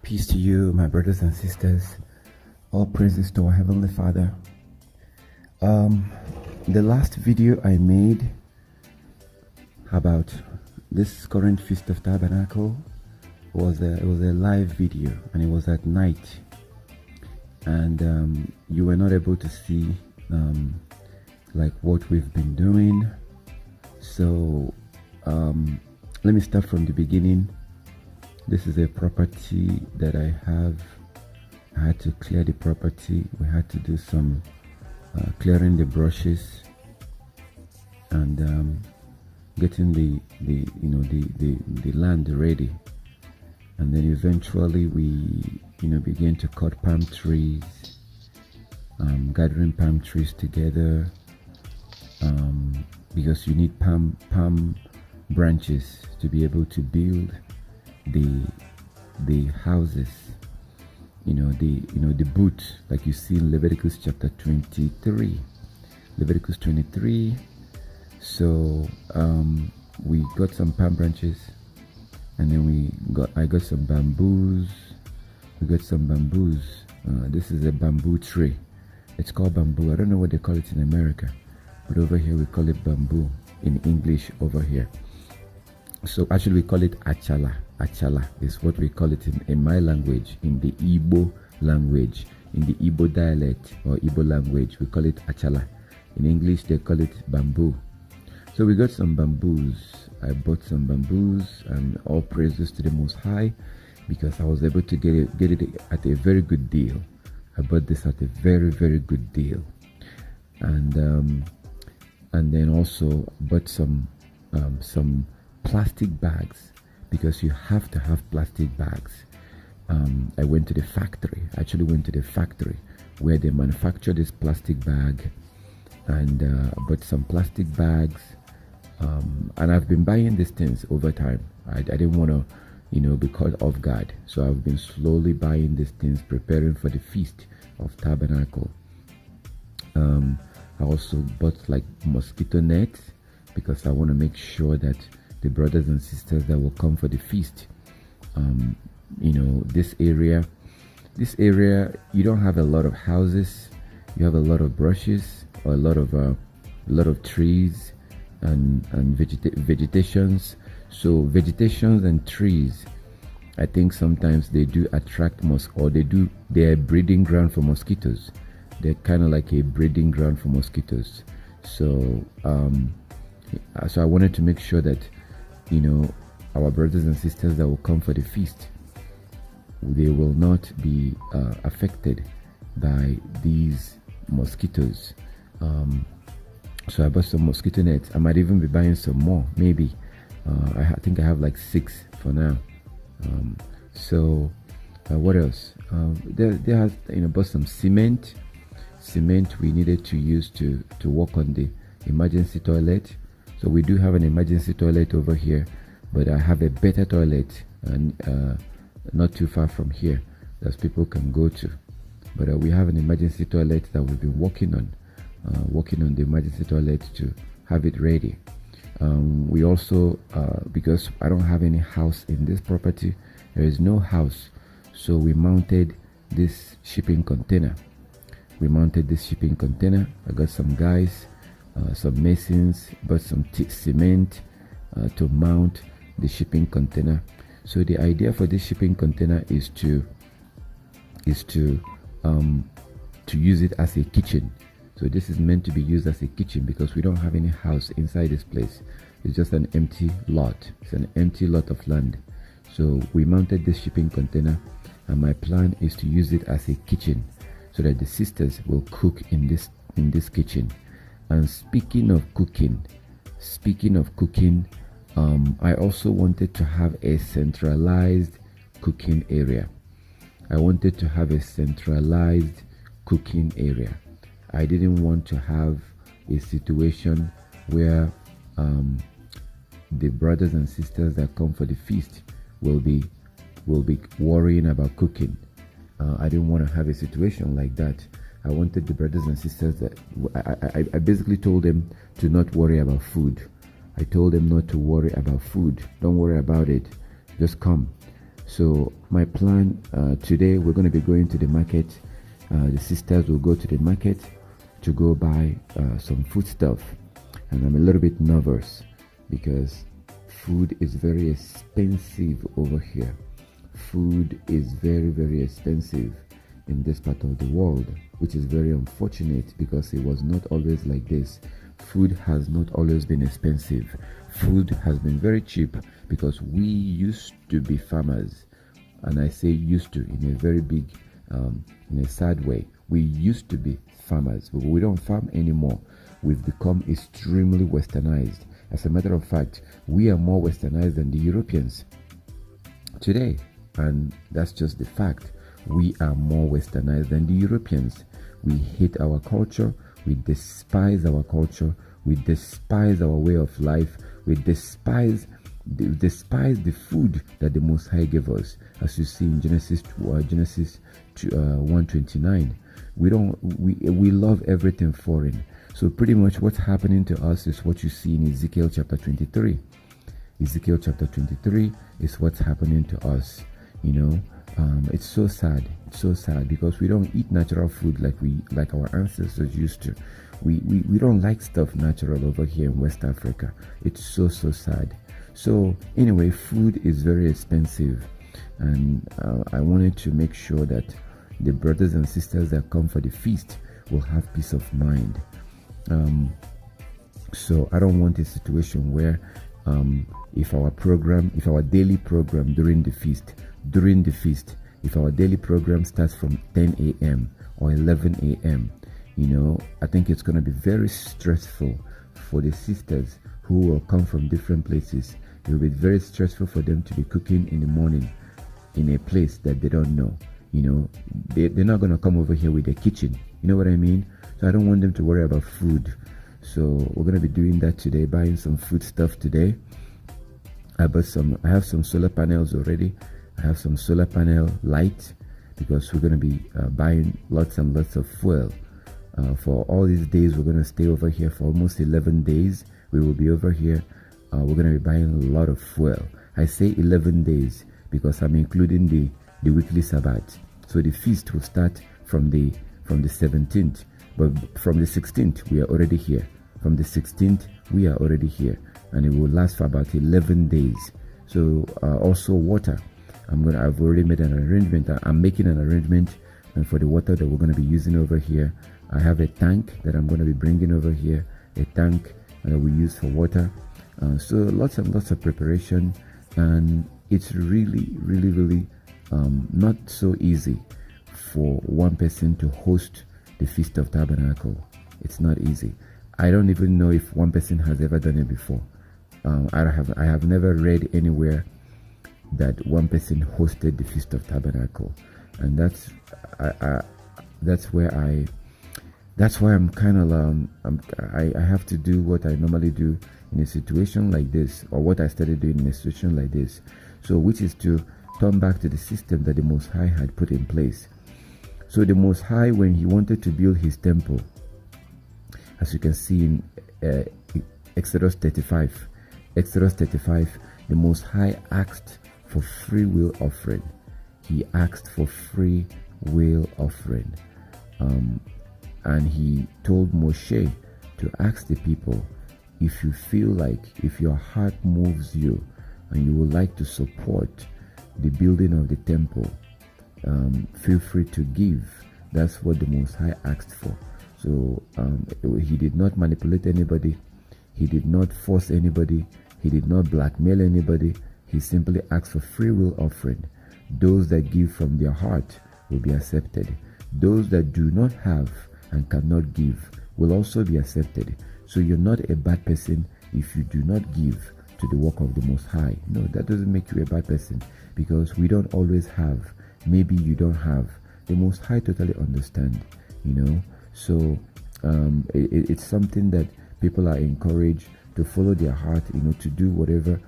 Peace to you, my brothers and sisters. All praises to our Heavenly Father. The last video I made about this current Feast of Tabernacle was a live video, and it was at night, and you were not able to see like what we've been doing. So let me start from the beginning. This is a property that I have. I had to clear the property. We had to do some clearing the brushes and getting the land ready. And then eventually we began to cut palm trees, gathering palm trees together, because you need palm branches to be able to build the houses, the boot, like you see in Leviticus chapter 23. Leviticus 23. So we got some palm branches, and then I got some bamboos. We got some bamboos. This is a bamboo tree. It's called bamboo. I don't know what they call it in America, but over here we call it bamboo in English over here. So actually we call it achala. Achala is what we call it in my language, in the Igbo language, in the Igbo dialect or Igbo language, we call it achala. In English they call it bamboo. So we got some bamboos. I bought some bamboos, and all praises to the Most High, because I was able to get it at a very good deal. I bought this at a very, very good deal, and then also bought some plastic bags, because you have to have plastic bags. I went to the factory. I actually went to the factory where they manufacture this plastic bag, and bought some plastic bags. And I've been buying these things over time. I didn't want to, be caught off guard. So I've been slowly buying these things, preparing for the Feast of Tabernacle. I also bought like mosquito nets, because I want to make sure that the brothers and sisters that will come for the feast, this area, you don't have a lot of houses. You have a lot of brushes, or a lot of trees and vegetations. So vegetations and trees, I think sometimes they do attract they're a breeding ground for mosquitoes. They're kind of like a breeding ground for mosquitoes. So so I wanted to make sure that our brothers and sisters that will come for the feast, they will not be affected by these mosquitoes. So I bought some mosquito nets. I might even be buying some more, maybe. I think I have like 6 for now. So what else? There has bought some cement we needed to use to work on the emergency toilet. So we do have an emergency toilet over here, but I have a better toilet, and not too far from here that people can go to. But we have an emergency toilet that we've been working on the emergency toilet to have it ready. We also, because I don't have any house in this property, there is no house, so we mounted this shipping container. I got some guys, some masons, bought some cement to mount the shipping container. So the idea for this shipping container is to use it as a kitchen. So this is meant to be used as a kitchen, because we don't have any house inside this place. It's just an empty lot. It's an empty lot of land. So we mounted this shipping container, and my plan is to use it as a kitchen, so that the sisters will cook in this kitchen. And speaking of cooking, I also wanted to have a centralized cooking area. I didn't want to have a situation where the brothers and sisters that come for the feast will be worrying about cooking. I didn't want to have a situation like that. I wanted the brothers and sisters that I basically told them to not worry about food. I told them not to worry about food. Don't worry about it. Just come. So my plan today, we're going to be going to the market. The sisters will go to the market to go buy some food stuff, and I'm a little bit nervous because food is very expensive over here. Food is very, very expensive in this part of the world, which is very unfortunate because it was not always like this. Food has not always been expensive. Food has been very cheap because we used to be farmers, and I say used to in a very big, in a sad way. We used to be farmers, but we don't farm anymore. We've become extremely westernized. As a matter of fact, we are more westernized than the Europeans today, and that's just the fact. We are more westernized than the Europeans. We hate our culture. We despise our culture. We despise our way of life. We despise the food that the Most High gave us, as you see in Genesis 1:29. We love everything foreign. So pretty much what's happening to us is what you see in Ezekiel chapter 23. Ezekiel chapter 23 is what's happening to us. It's so sad. It's so sad because we don't eat natural food like our ancestors used to. We don't like stuff natural over here in West Africa. It's so sad. So anyway, food is very expensive, and I wanted to make sure that the brothers and sisters that come for the feast will have peace of mind. So I don't want a situation where if our daily program during the feast, if our daily program starts from 10 a.m. or 11 a.m., I think it's going to be very stressful for the sisters who will come from different places. It will be very stressful for them to be cooking in the morning in a place that they don't know. They're not going to come over here with a kitchen. You know what I mean? So I don't want them to worry about food. So we're going to be doing that today, buying some food stuff today. I have some solar panels already. I have some solar panel light because we're going to be buying lots and lots of fuel. For all these days, we're going to stay over here for almost 11 days. We will be over here. We're going to be buying a lot of fuel. I say 11 days because I'm including the weekly Sabbath. So the feast will start from the 17th, but from the 16th we are already here. From the 16th we are already here, and it will last for about 11 days. So also water. I've already made an arrangement. I'm making an arrangement for the water that we're going to be using over here. I have a tank that I'm going to be bringing over here, a tank that we use for water. So lots and lots of preparation, and it's really not so easy for one person to host the Feast of Tabernacle. It's not easy. I don't even know if one person has ever done it before. I have never read anywhere that one person hosted the Feast of Tabernacle, and that's why I'm kind of I have to do what I normally do in a situation like this, or what I started doing in a situation like this. So which is to turn back to the system that the Most High had put in place. So the Most High, when he wanted to build his temple, as you can see in Exodus 35, the Most High asked for free will offering. He asked for free will offering. And he told Moshe to ask the people, if you feel like, if your heart moves you and you would like to support the building of the temple, feel free to give. That's what the Most High asked for. So he did not manipulate anybody. He did not force anybody. He did not blackmail anybody. He simply asked for free will offering. Those that give from their heart will be accepted. Those that do not have and cannot give will also be accepted. So you're not a bad person if you do not give to the work of the Most High. No, that doesn't make you a bad person, because we don't always have. Maybe you don't have. The Most High totally understand, So it's something that people are encouraged to follow their heart, to do whatever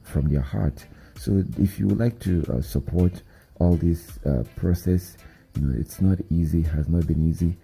from their heart. So if you would like to support all this process, it's not easy, has not been easy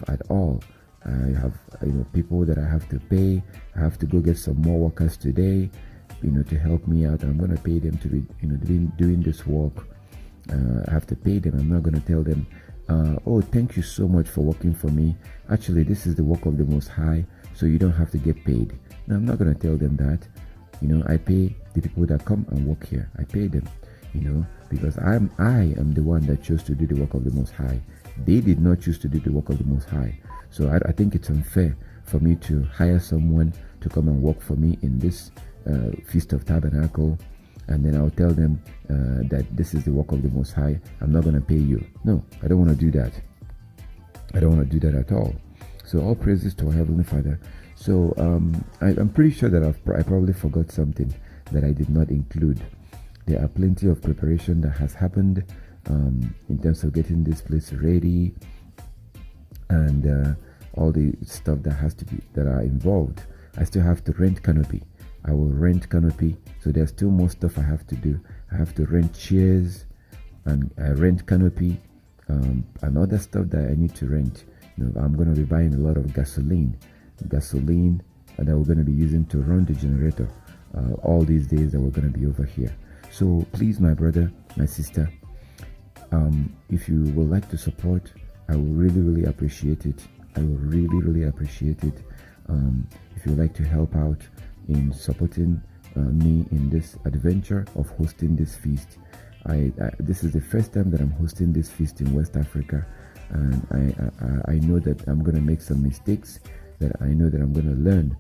at all. I have people that I have to pay. I have to go get some more workers today, to help me out. I'm going to pay them to be, doing this work. I have to pay them. I'm not going to tell them, oh, thank you so much for working for me. Actually, this is the work of the Most High, so you don't have to get paid. No, I'm not going to tell them that. I pay the people that come and work here. I pay them, because I am the one that chose to do the work of the Most High. They did not choose to do the work of the Most High. So I think it's unfair for me to hire someone to come and work for me in this Feast of Tabernacle, and then I'll tell them that this is the work of the Most High. I'm not going to pay you. No, I don't want to do that. I don't want to do that at all. So all praises to our Heavenly Father. So I'm pretty sure that I probably forgot something that I did not include. There are plenty of preparation that has happened in terms of getting this place ready, and all the stuff that are involved. I still have to rent canopy. I will rent canopy. So there's still more stuff I have to do. I have to rent chairs, and I rent canopy, and other stuff that I need to rent. I'm going to be buying a lot of gasoline that we're going to be using to run the generator all these days that we're going to be over here. So please, my brother, my sister, if you would like to support, I will really appreciate it. I will really appreciate it. If you would like to help out in supporting me in this adventure of hosting this feast. This is the first time that I'm hosting this feast in West Africa, and I know that I'm going to make some mistakes, that I know that I'm going to learn.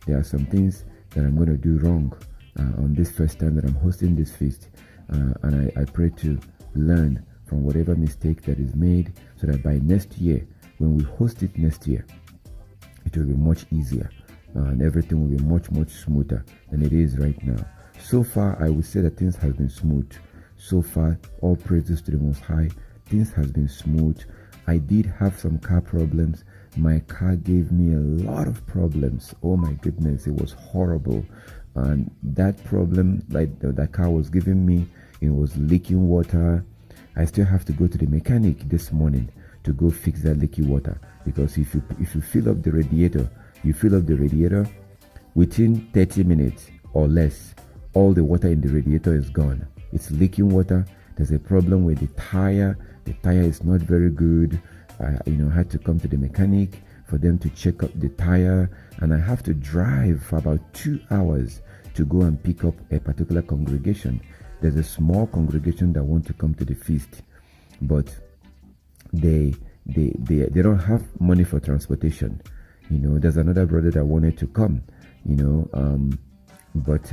There are some things that I'm going to do wrong on this first time that I'm hosting this feast, and I pray to learn from whatever mistake that is made, so that by next year, when we host it next year, it will be much easier, and everything will be much smoother than it is right now. So far, I would say that things have been smooth. So far, all praises to the Most High. Things has been smooth. I did have some car problems. My car gave me a lot of problems. Oh my goodness, it was horrible. And that problem, like that car was giving me, it was leaking water. I still have to go to the mechanic this morning to go fix that leaky water, because if you fill up the radiator, within 30 minutes or less, all the water in the radiator is gone. It's leaking water. There's a problem with the tire. The tire is not very good. I had to come to the mechanic for them to check up the tire, and I have to drive for about 2 hours to go and pick up a particular congregation. There's a small congregation that want to come to the feast, but they don't have money for transportation. There's another brother that wanted to come, but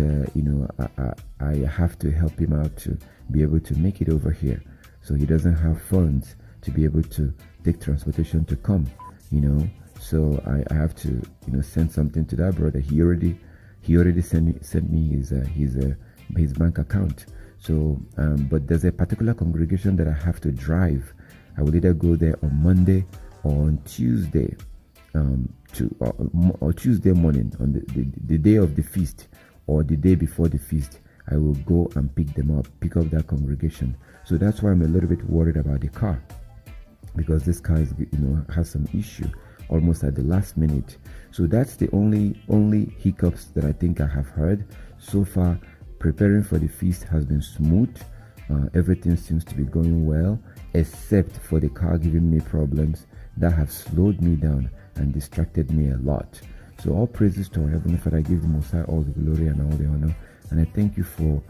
I have to help him out to be able to make it over here. So he doesn't have funds to be able to take transportation to come, so I have to send something to that brother. He already sent me his bank account. So but there's a particular congregation that I have to drive. I will either go there on Monday or on Tuesday, or Tuesday morning on the day of the feast, or the day before the feast. I will go and pick up that congregation. So that's why I'm a little bit worried about the car, because this car is, has some issue almost at the last minute. So that's the only hiccups that I think I have heard so far. Preparing for the feast has been smooth. Everything seems to be going well, except for the car giving me problems that have slowed me down and distracted me a lot. So all praises to our Heavenly Father. I give the Most High all the glory and all the honor, and I thank you for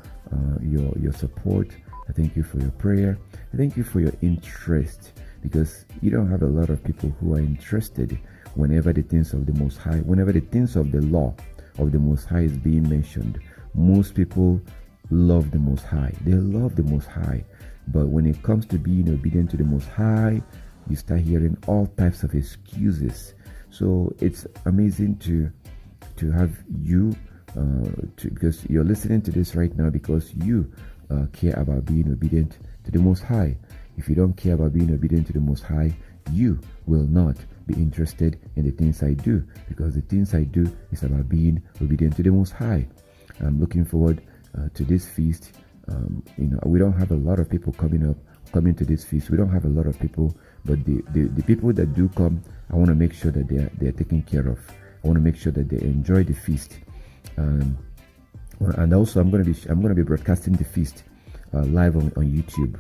your support. I thank you for your prayer. I thank you for your interest, because you don't have a lot of people who are interested whenever the things of the Most High, whenever the things of the law of the Most High is being mentioned. Most people love the Most High. They love the Most High. But when it comes to being obedient to the Most High, you start hearing all types of excuses. So it's amazing to have you, because you're listening to this right now because you care about being obedient to the Most High. If you don't care about being obedient to the Most High, you will not be interested in the things I do, because the things I do is about being obedient to the Most High. I'm looking forward to this feast. We don't have a lot of people coming to this feast. We don't have a lot of people, but the people that do come, I want to make sure that they're taken care of. I want to make sure that they enjoy the feast. And also I'm going to be broadcasting the feast live on YouTube.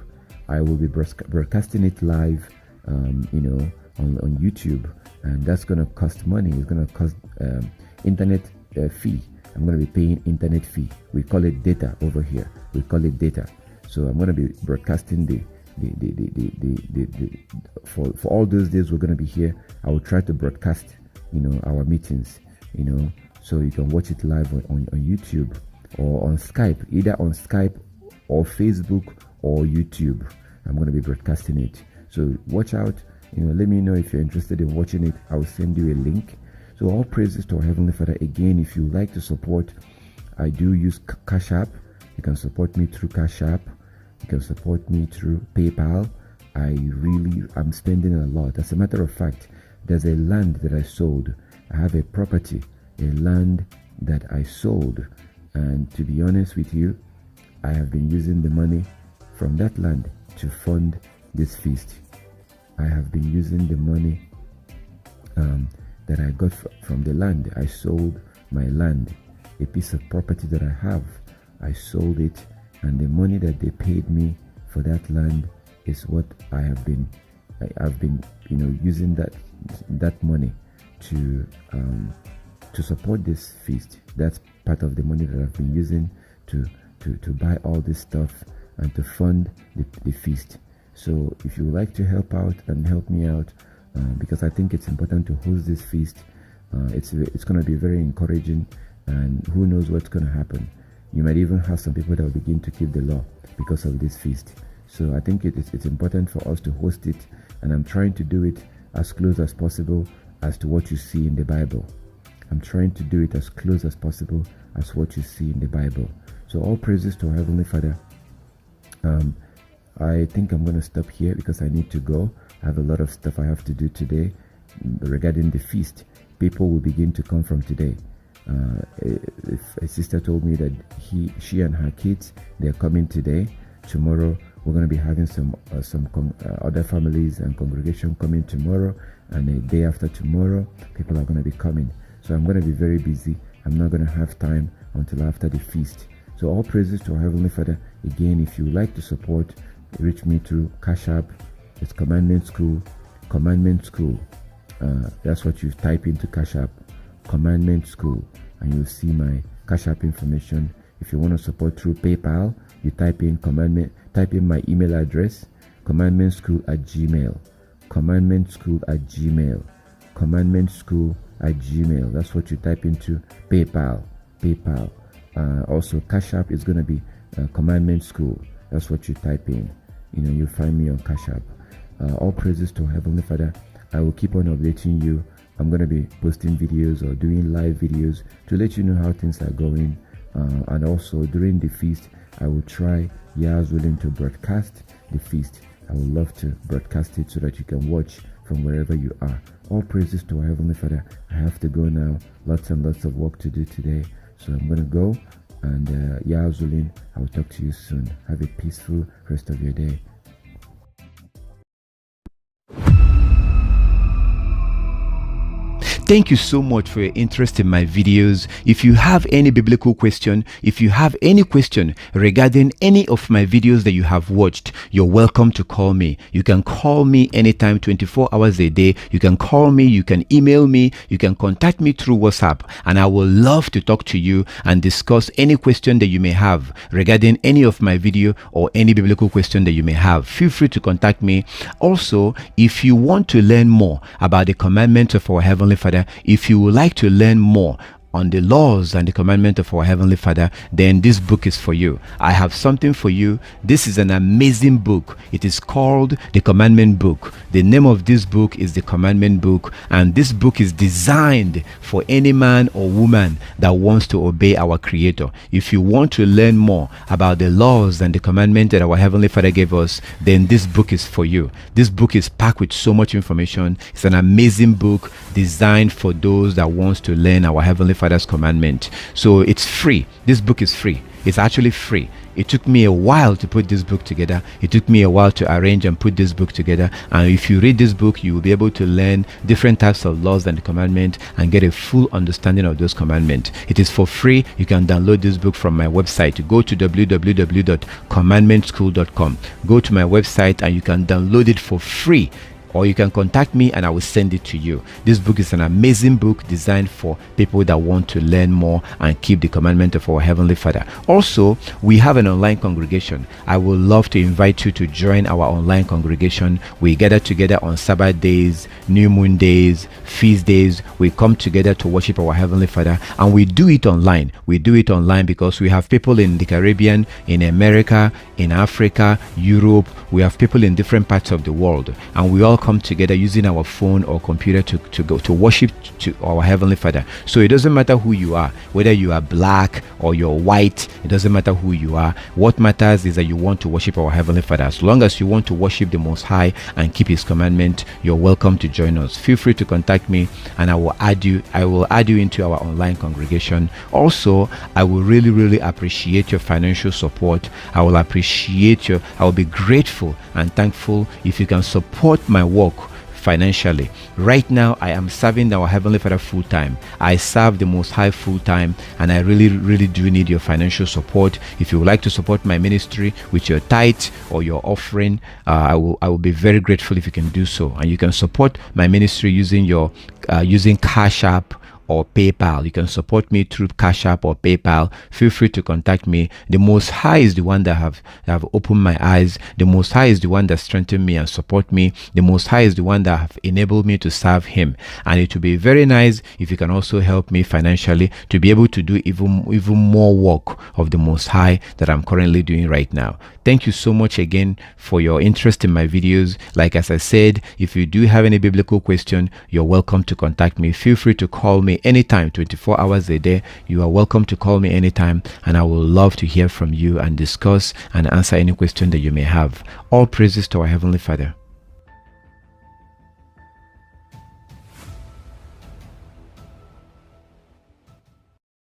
I will be broadcasting it live, on YouTube, and that's going to cost money. It's going to cost internet fee. I'm going to be paying internet fee. We call it data over here. We call it data. So I'm going to be broadcasting for all those days we're going to be here. I will try to broadcast, our meetings, so you can watch it live on YouTube or on Skype, either on Skype or Facebook or YouTube. I'm going to be broadcasting it. So watch out. Let me know if you're interested in watching it. I'll send you a link. So all praises to our Heavenly Father. Again, if you like to support, I do use Cash App. You can support me through Cash App. You can support me through PayPal. I'm spending a lot. As a matter of fact, there's a land that I sold. I have a property, a land that I sold. And to be honest with you, I have been using the money from that land to fund this feast. I have been using the money that I got from the land. I sold my land, a piece of property that I have. I sold it, and the money that they paid me for that land is what I've been using that money to support this feast. That's part of the money that I've been using to buy all this stuff and to fund the feast. So if you would like to help out and help me out, because I think it's important to host this feast, it's going to be very encouraging, and who knows what's going to happen. You might even have some people that will begin to keep the law because of this feast. So I think it's important for us to host it, and I'm trying to do it as close as possible as to what you see in the Bible. I'm trying to do it as close as possible as what you see in the Bible. So all praises to our Heavenly Father. I think I'm going to stop here because I need to go. I have a lot of stuff I have to do today regarding the feast. People will begin to come from today. A sister told me that she and her kids, they're coming today. Tomorrow we're going to be having some other families and congregation coming tomorrow, and a day after tomorrow people are going to be coming. So I'm going to be very busy. I'm not going to have time until after the feast. So all praises to our Heavenly Father. Again, if you like to support, reach me through Cash App. It's Commandment School. That's what you type into Cash App, Commandment School, and you'll see my Cash App information. If you want to support through PayPal, you type in my email address, commandmentschool@gmail, commandmentschool@gmail. That's what you type into PayPal. Also Cash App is going to be Commandment School. That's what you type in. You'll find me on Cash App. All praises to Heavenly Father. I will keep on updating you. I'm going to be posting videos or doing live videos to let you know how things are going. And also during the feast, I will try, Yah's willing, to broadcast the feast. I would love to broadcast it so that you can watch from wherever you are. All praises to our Heavenly Father. I have to go now. Lots and lots of work to do today. So I'm going to go. And Yah's willing, I will talk to you soon. Have a peaceful rest of your day. Thank you so much for your interest in my videos. If you have any biblical question, if you have any question regarding any of my videos that you have watched, you're welcome to call me. You can call me anytime, 24 hours a day. You can call me, you can email me, you can contact me through WhatsApp, and I will love to talk to you and discuss any question that you may have regarding any of my video or any biblical question that you may have. Feel free to contact me. Also, if you want to learn more about the commandments of our Heavenly Father, if you would like to learn more on the laws and the commandment of our Heavenly Father, then this book is for you. I have something for you. This is an amazing book. It is called the Commandment Book. The name of this book is the Commandment Book, and this book is designed for any man or woman that wants to obey our Creator. If you want to learn more about the laws and the commandment that our Heavenly Father gave us, then this book is for you. This book is packed with so much information. It's an amazing book designed for those that wants to learn our Heavenly Father Father's commandment. So it's free. This book is free. It's actually free. It took me a while to put this book together. It took me a while to arrange and put this book together. And if you read this book, you will be able to learn different types of laws and the commandment and get a full understanding of those commandments. It is for free. You can download this book from my website. Go to www.commandmentschool.com. Go to my website and you can download it for free. Or you can contact me and I will send it to you. This book is an amazing book designed for people that want to learn more and keep the commandment of our Heavenly Father. Also, we have an online congregation. I would love to invite you to join our online congregation. We gather together on Sabbath days, new moon days, feast days. We come together to worship our Heavenly Father, and we do it online. We do it online because we have people in the Caribbean, in America, in Africa, Europe. We have people in different parts of the world, and we all come together using our phone or computer to go to worship to our Heavenly Father. So it doesn't matter who you are, whether you are black or you're white, it doesn't matter who you are. What matters is that you want to worship our Heavenly Father. As long as you want to worship the Most High and keep His commandment, you're welcome to join us. Feel free to contact me and I will add you into our online congregation. Also, I will really appreciate your financial support. I will be grateful and thankful if you can support my work financially. Right now, I am serving our Heavenly Father full time. I serve the Most High full time, and I really do need your financial support. If you would like to support my ministry with your tithe or your offering, I will be very grateful if you can do so. And you can support my ministry using using Cash App or PayPal. You can support me through Cash App or PayPal. Feel free to contact me. The Most High is the one that have opened my eyes. The Most High is the one that strengthened me and support me. The Most High is the one that have enabled me to serve Him. And it would be very nice if you can also help me financially to be able to do even more work of the Most High that I'm currently doing right now. Thank you so much again for your interest in my videos. Like as I said, if you do have any biblical question, you're welcome to contact me. Feel free to call me anytime, 24 hours a day. You are welcome to call me anytime, and I will love to hear from you and discuss and answer any question that you may have. All praises to our Heavenly Father.